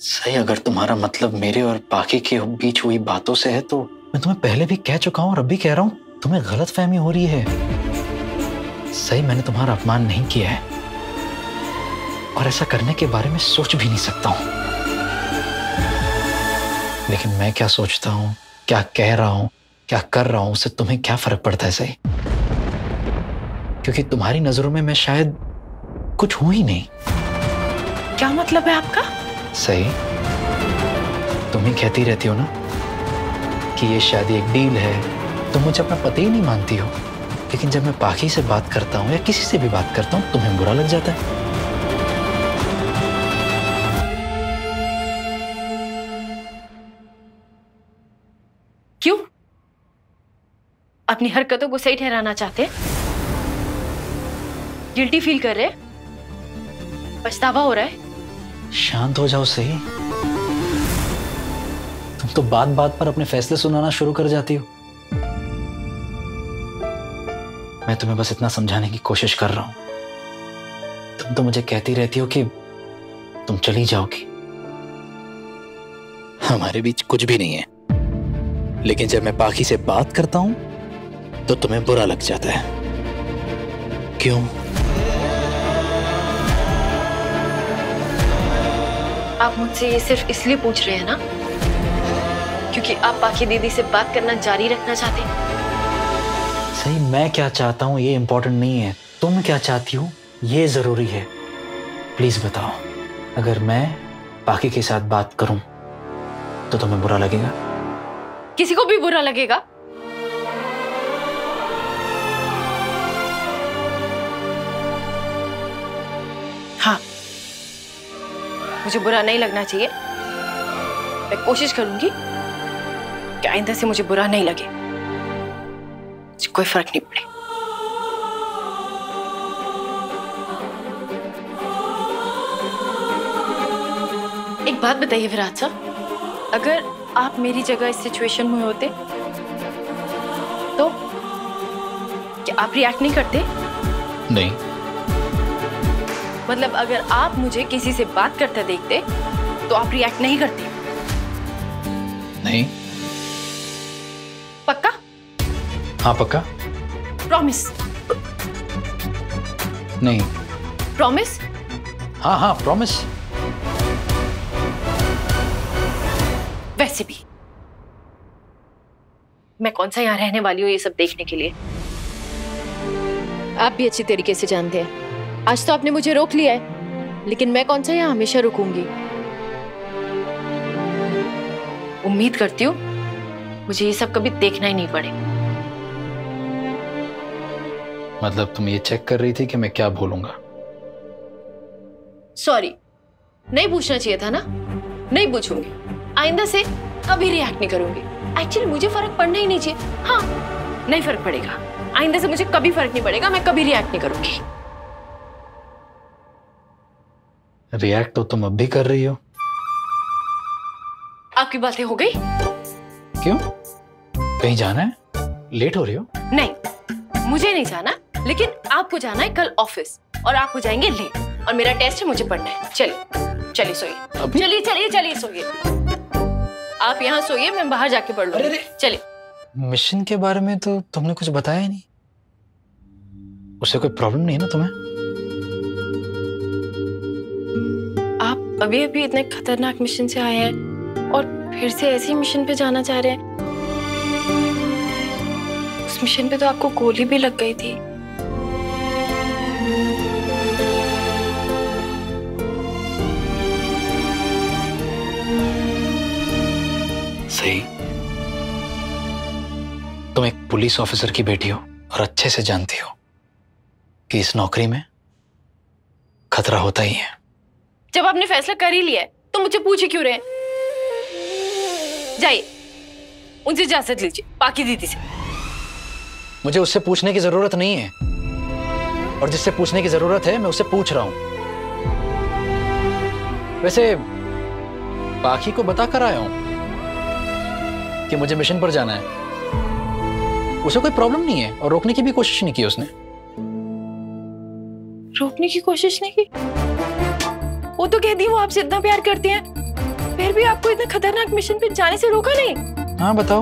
सही, अगर तुम्हारा मतलब मेरे और पाखी के बीच हुई बातों से है तो मैं तुम्हें पहले भी कह चुका हूँ और अब भी कह रहा हूँ, तुम्हें गलतफहमी हो रही है। सही, मैंने तुम्हारा अपमान नहीं किया है और ऐसा करने के बारे में सोच भी नहीं सकता हूं। लेकिन मैं क्या सोचता हूं, क्या कह रहा हूं, क्या कर रहा हूं, उससे तुम्हें क्या फर्क पड़ता है सही? क्योंकि तुम्हारी नजरों में मैं शायद कुछ हूं ही नहीं। क्या मतलब है आपका? सही, तुम ही कहती रहती हो ना कि ये शादी एक डील है, तुम मुझे अपना पति ही नहीं मानती हो। लेकिन जब मैं पाखी से बात करता हूं या किसी से भी बात करता हूं, तुम्हें बुरा लग जाता है। क्यों? अपनी हरकतों को सही ठहराना चाहते हैं? गिल्टी फील कर रहे हैं? पछतावा हो रहा है? शांत हो जाओ सही। तुम तो बात बात पर अपने फैसले सुनाना शुरू कर जाती हो। मैं तुम्हें बस इतना समझाने की कोशिश कर रहा हूं। तुम तो मुझे कहती रहती हो कि तुम चली जाओगी, हमारे बीच कुछ भी नहीं है। लेकिन जब मैं पाखी से बात करता हूं तो तुम्हें बुरा लग जाता है। क्यों? आप मुझसे ये सिर्फ इसलिए पूछ रहे हैं ना क्योंकि आप पाखी दीदी से बात करना जारी रखना चाहते हैं? सही, मैं क्या चाहता हूं ये इंपॉर्टेंट नहीं है, तुम क्या चाहती हो ये जरूरी है। प्लीज बताओ, अगर मैं पाखी के साथ बात करूं तो तुम्हें बुरा लगेगा? किसी को भी बुरा लगेगा। हाँ, मुझे बुरा नहीं लगना चाहिए। मैं कोशिश करूंगी कि आइंदा से मुझे बुरा नहीं लगे, मुझे कोई फर्क नहीं पड़े। एक बात बताइए विराट साहब, अगर आप मेरी जगह इस सिचुएशन में होते तो क्या आप रिएक्ट नहीं करते? नहीं। मतलब अगर आप मुझे किसी से बात करते देखते तो आप रिएक्ट नहीं करते? नहीं। पक्का? हाँ पक्का। प्रॉमिस? नहीं। प्रॉमिस? हाँ हाँ प्रॉमिस। वैसे भी मैं कौन सा यहाँ रहने वाली हूँ ये सब देखने के लिए। आप भी अच्छी तरीके से जानते हैं, आज तो आपने मुझे रोक लिया है, लेकिन मैं कौन सा यहाँ हमेशा रुकूंगी। उम्मीद करती हूँ मुझे ये सब कभी देखना ही नहीं पड़े। मतलब तुम ये चेक कर रही थी कि मैं क्या बोलूंगा? सॉरी, नहीं पूछना चाहिए था ना। नहीं पूछूंगी, आइंदा से कभी रिएक्ट नहीं करूंगी। एक्चुअली मुझे फर्क पड़ना ही नहीं चाहिए। हाँ, नहीं फर्क पड़ेगा, आइंदा से मुझे कभी फर्क नहीं पड़ेगा, मैं कभी रिएक्ट नहीं करूंगी। रिएक्ट तो तुम अब भी कर रही हो। आपकी बातें हो गई? क्यों, कहीं जाना है? लेट हो रही हो? नहीं, मुझे नहीं जाना, लेकिन आपको जाना है कल ऑफिस और आप हो जाएंगे लेट और मेरा टेस्ट है, मुझे पढ़ना है। चलिए चलिए सोइए, चलिए चलिए चलिए सोइए। आप यहाँ सोइए, मैं बाहर जाके पढ़ लूंगी। चलिए। मिशन के बारे में तो तुमने कुछ बताया ही नहीं। उससे कोई प्रॉब्लम नहीं है ना तुम्हें? आप अभी अभी इतने खतरनाक मिशन से आए हैं और फिर से ऐसे मिशन पे जाना चाह रहे हैं। उस मिशन पे तो आपको गोली भी लग गई थी। सही, तुम एक पुलिस ऑफिसर की बेटी हो और अच्छे से जानती हो कि इस नौकरी में खतरा होता ही है। जब आपने फैसला कर ही लिया है तो मुझे पूछे क्यों रहे हैं? जाइए, उनसे इजाजत लीजिए, पाखी दीदी से। मुझे उससे पूछने की जरूरत नहीं है, और जिससे पूछने की जरूरत है मैं उससे पूछ रहा हूं। वैसे पाखी को बता कर आया हूं कि मुझे मिशन पर जाना है। उसे कोई प्रॉब्लम नहीं है और रोकने की भी कोशिश नहीं की उसने। रोकने की कोशिश नहीं की? वो तो कहती है वो आपसे इतना प्यार करती हैं। फिर भी आपको इतने खतरनाक मिशन पे जाने से रोका नहीं? हाँ बताओ।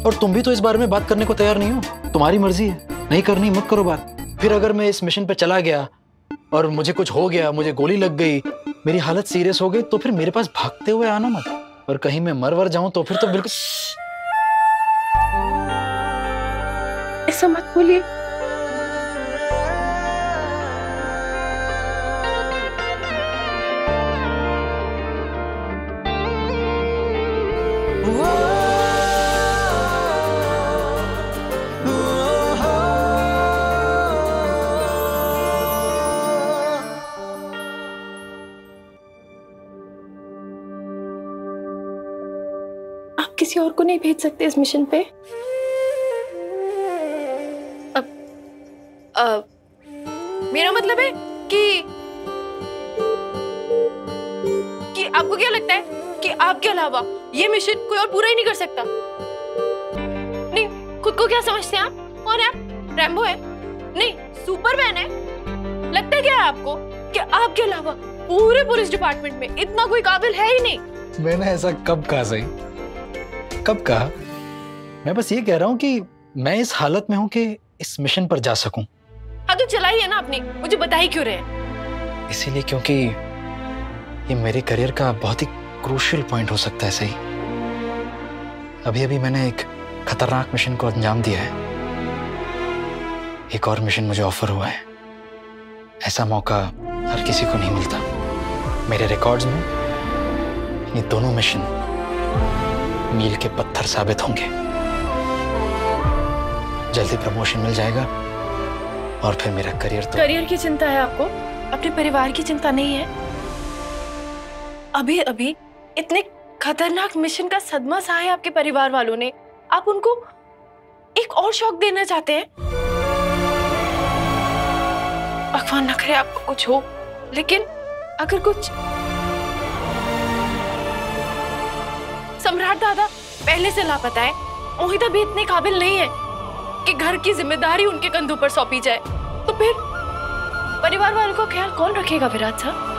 और तुम भी तो इस बारे में बात करने को तैयार नहीं हो। तुम्हारी मर्जी है, नहीं करनी मत करो बात। फिर अगर मैं इस मिशन पे चला गया और मुझे कुछ हो गया, मुझे गोली लग गई, मेरी हालत सीरियस हो गई, तो फिर मेरे पास भागते हुए आना मत। और कहीं मैं मर वर जाऊं तो फिर तो बिल्कुल। ऐसा मत बोलिए। किसी और को नहीं भेज सकते इस मिशन पे? मेरा मतलब है कि आपको क्या लगता है कि आपके अलावा ये मिशन कोई और पूरा ही नहीं कर सकता? नहीं, खुद को क्या समझते हैं आप? कौन है आप? रैम्बो है? नहीं, सुपरमैन है? लगता है क्या है आपको कि आपके अलावा पूरे पुलिस डिपार्टमेंट में इतना कोई काबिल है ही नहीं? मैंने ऐसा कब कहा? सही कब कहा? मैं बस ये कह रहा हूँ कि मैं इस हालत में हूँ कि इस मिशन पर जा सकूं। हाँ तो चलाइए ना आपने, मुझे बता ही क्यों रहे? इसीलिए क्योंकि ये मेरे करियर का बहुत ही क्रूशियल पॉइंट हो सकता है। सही, अभी अभी मैंने एक खतरनाक मिशन को अंजाम दिया है। एक और मिशन मुझे ऑफर हुआ है। ऐसा मौका हर किसी को नहीं मिलता। मेरे रिकॉर्ड्स में ये दोनों मिशन मील के पत्थर साबित होंगे। जल्दी प्रमोशन मिल जाएगा और फिर मेरा करियर की चिंता है आपको, अपने परिवार की चिंता नहीं है? अभी अभी इतने खतरनाक मिशन का सदमा सहा है आपके परिवार वालों ने, आप उनको एक और शौक देना चाहते हैं? भगवान न करे आपको कुछ हो, लेकिन अगर कुछ। सम्राट दादा पहले से लापता है। मोहिता भी इतने काबिल नहीं है कि घर की जिम्मेदारी उनके कंधों पर सौंपी जाए, तो फिर परिवार वालों का ख्याल कौन रखेगा? विराट साहब,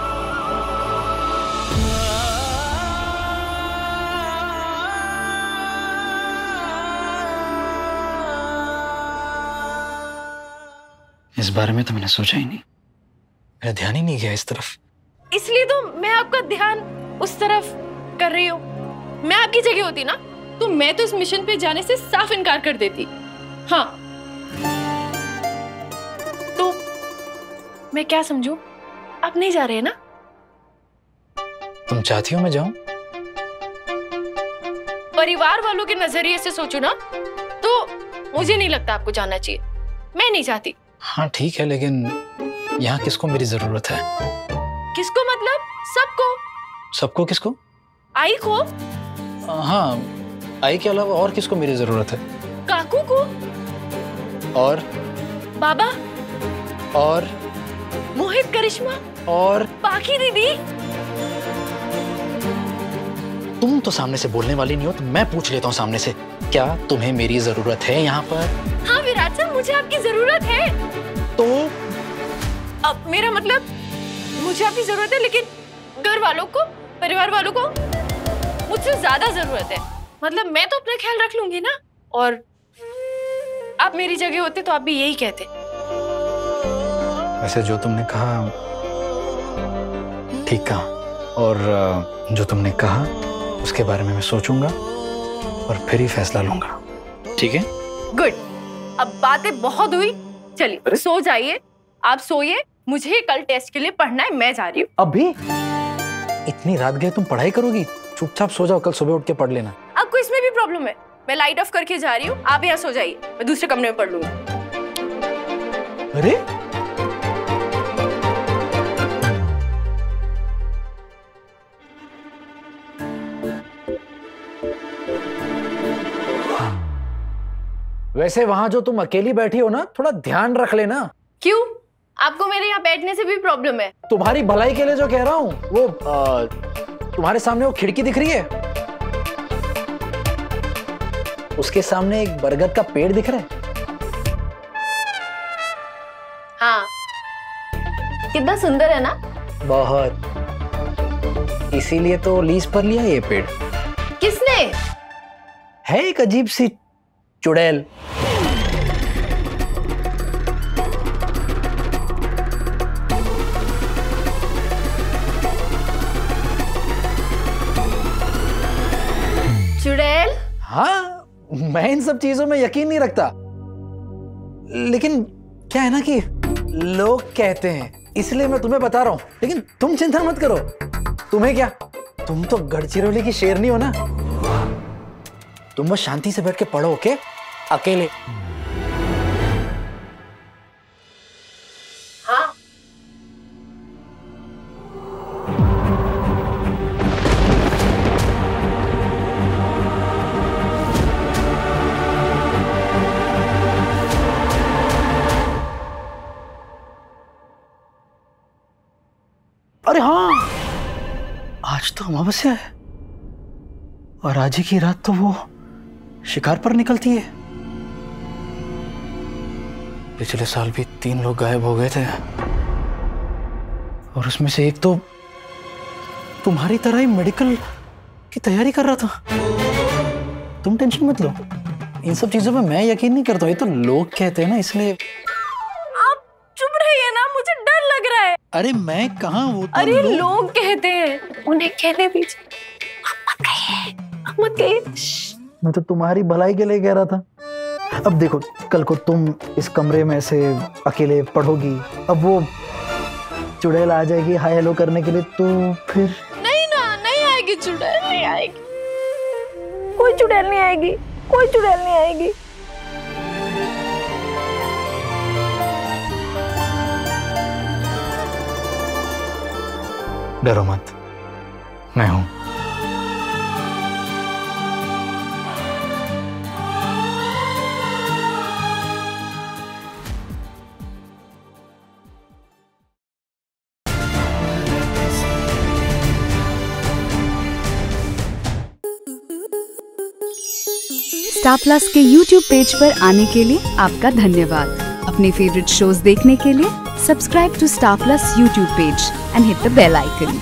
इस बारे में तो मैंने सोचा ही नहीं, मेरा ध्यान ही नहीं गया इस तरफ। इसलिए तो मैं आपका ध्यान उस तरफ कर रही हूँ। मैं आपकी जगह होती ना तो मैं तो इस मिशन पे जाने से साफ इनकार कर देती। हाँ, तो मैं क्या समझूं? आप नहीं जा रहे ना? तुम चाहती हो मैं जाऊं? परिवार वालों के नजरिए से सोचो ना तो मुझे नहीं लगता आपको जाना चाहिए। मैं नहीं चाहती। हाँ ठीक है, लेकिन यहाँ किसको मेरी जरूरत है? किसको मतलब? सबको। सबको किसको? आई को। हाँ, आई के अलावा और किसको मेरी जरूरत है? काकू को। और बाबा। और मोहित, करिश्मा। और पाखी दीदी। तुम तो सामने से बोलने वाली नहीं हो, तो मैं पूछ लेता हूँ सामने से, क्या तुम्हें मेरी जरूरत है यहाँ पर? हाँ विराट सर, मुझे आपकी जरूरत है। तो अब मेरा मतलब मुझे आपकी जरूरत है, लेकिन घर वालों को, परिवार वालों को मुझसे ज्यादा जरूरत है। मतलब मैं तो अपना ख्याल रख लूंगी ना, और आप मेरी जगह होते तो आप भी यही कहते। वैसे जो तुमने कहा ठीक कहा, और जो तुमने कहा उसके बारे में मैं सोचूंगा और फिर ही फैसला लूंगा। ठीक है? गुड। अब बातें बहुत हुई, चलिए सो जाइए। आप सोइए, मुझे कल टेस्ट के लिए पढ़ना है, मैं जा रही हूँ। अभी इतनी रात गए तुम पढ़ाई करोगी? चुपचाप सो जाओ, कल सुबह उठ के पढ़ लेना। आपको इसमें भी प्रॉब्लम है? मैं लाइट ऑफ करके जा रही हूँ, आप यहाँ सो जाइए, मैं दूसरे कमरे में पढ़ लूंगी। अरे वैसे वहां जो तुम अकेली बैठी हो ना, थोड़ा ध्यान रख लेना। क्यों? आपको मेरे यहाँ बैठने से भी प्रॉब्लम है? तुम्हारी भलाई के लिए जो कह रहा हूँ, वो तुम्हारे सामने वो खिड़की दिख रही है, उसके सामने एक बरगद का पेड़ दिख रहा है। हाँ, कितना सुंदर है ना? बहुत। इसीलिए तो लीज पर लिया ये पेड़। किसने? है एक अजीब सी चुड़ैल। चुड़ैल? हाँ, मैं इन सब चीजों में यकीन नहीं रखता, लेकिन क्या है ना कि लोग कहते हैं, इसलिए मैं तुम्हें बता रहा हूं। लेकिन तुम चिंता मत करो। तुम्हें क्या, तुम तो गढ़चिरौली की शेरनी हो ना। तुम बस शांति से बैठ के पढ़ो, ओके? अकेले। हाँ। अरे हाँ, आज तो अमावस्या है और आज ही की रात तो वो शिकार पर निकलती है। पिछले साल भी 3 लोग गायब हो गए थे और उसमें से एक तो तुम्हारी तरह ही मेडिकल की तैयारी कर रहा था। तुम टेंशन मत लो, इन सब चीजों में मैं यकीन नहीं करता, ये तो लोग कहते हैं ना, इसलिए। आप चुप रहिए ना, मुझे डर लग रहा है। अरे मैं कहाँ, वो तो अरे लोग कहते हैं, उन्हें कहने दीजिए। आप मत कहिए, आप मत कहिए। मैं तो तुम्हारी भलाई के लिए कह रहा था। अब देखो, कल को तुम इस कमरे में से अकेले पढ़ोगी, अब वो चुड़ैल आ जाएगी हाय हेलो करने के लिए, तो फिर नहीं ना, नहीं आएगी चुड़ैल, नहीं आएगी। कोई चुड़ैल नहीं आएगी, कोई चुड़ैल नहीं आएगी। डरो मत, मैं हूं। स्टार प्लस के YouTube पेज पर आने के लिए आपका धन्यवाद। अपने फेवरेट शोज देखने के लिए subscribe to Star Plus YouTube page and hit the bell icon.